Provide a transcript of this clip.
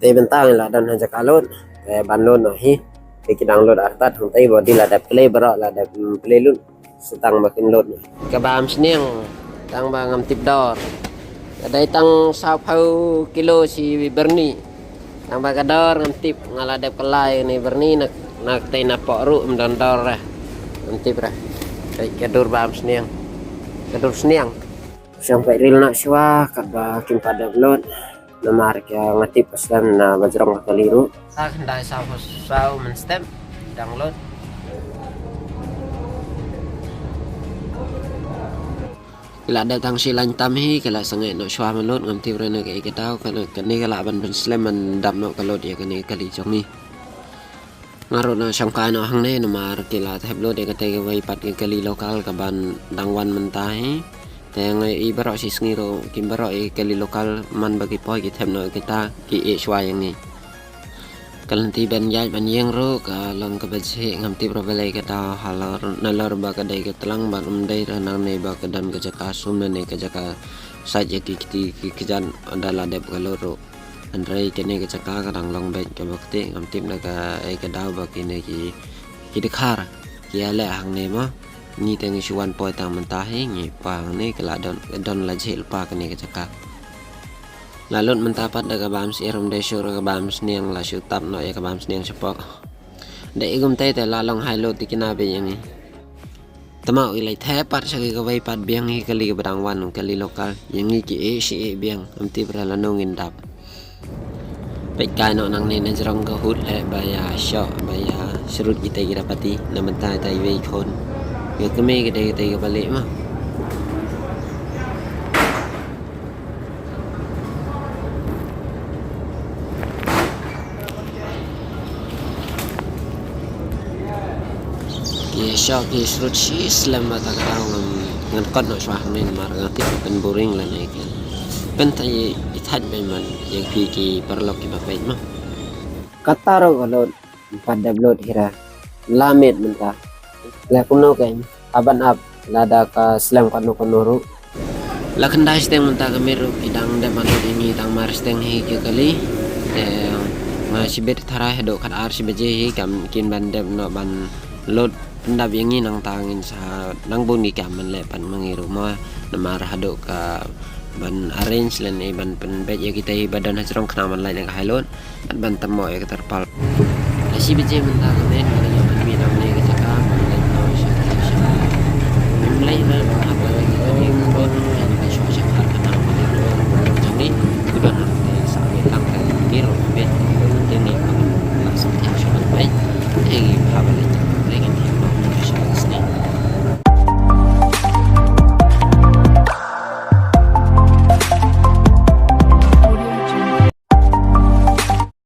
tay bentang la dan haja kalon ban lon no hi kidang lon artat hung tay body la dap play bro la dap play lun setang makin lon ka bam sniang tang ba ngam tip dor kadai tang sa phau kilo si berni tang ba kador ngam tip ngala dap kelai ni berni nak tay na po ru mdon dor ra ngam tip ra kai kadur bam sniang kadur sniang sampai ril nak siwa kada kim pada lon namar kaya ngatip paslan na bajrong kaliru sa kendai sau men stem download kila datang silan tamhi kila sangai no shwa melot ngam tip rena ke ketau kana kani kala ban slam man dam no kalot ya kani kali chong ni ngaro na sangka no hang ne namar kila thep lo de kate wai pat ke kali lokal ka ban dangwan mentai teng ibaro si ngiro kimbaro kali lokal man bagi poi ki them no kita ki shwa yang ni kalanti ban yai ban yeng ro ka long ka bese ngam ti provele kata halor nalor ba ka dai ka tlang ban dai ranang ne ba ka dan ka jaka sum ne ka jaka saja ki kijan andala dep ka loro andrei kene ka jaka ka dang long ben ka bakti ngam tim na ka ka daw ba ki ne ki dekhar ki ala hang ne ma ni teng suan poi tang mentah ni pang ni kala don la jel pa ka ni ka jaka lalot mentapat daga bam si rom de syur ka bam sniang la syutap no ya ka bam sniang sepok de igum tay te lalong hailo tikinabe yang ni tamau ilai thepat sa ka wai pat biang hi kali ka badang wan kali lokal yang ni ki si biang amti pra lanongin dap pek kai no nang ne na jrong ka hut le baya syo baya serut kita kira pati na mentai tai wei khon yo keme ke de ka balik mah Sya ki serut si slam mata kau ngan kot no swah men mar ngati pen boring la nei kan pen tai ithat be man yang ki perlok ki bapai mah kataro kalon pada blot hira lamet menta la kuno kan aban ab lada ka slam kono ru la kendai steng menta ka meru idang de manot ini tang mar steng hi ki kali ma sibet thara hedo kat ar sibeje hi kam kin ban dem no ban lot pendap yang ini nang tangin sa nang bun gi man le pan mangiru ma namar hado ka ban arrange len ban pen bet ya kita badan hajrong knaman lain ka halon ban temo ya terpal asi beje menta ka men ya ban mi nang le ka jaka le no sha mulai na apa lagi ni bon yang ka sho sha ka na jadi udah nanti sa lang ka kiro bet ini langsung ya sha baik eh apa lagi lagi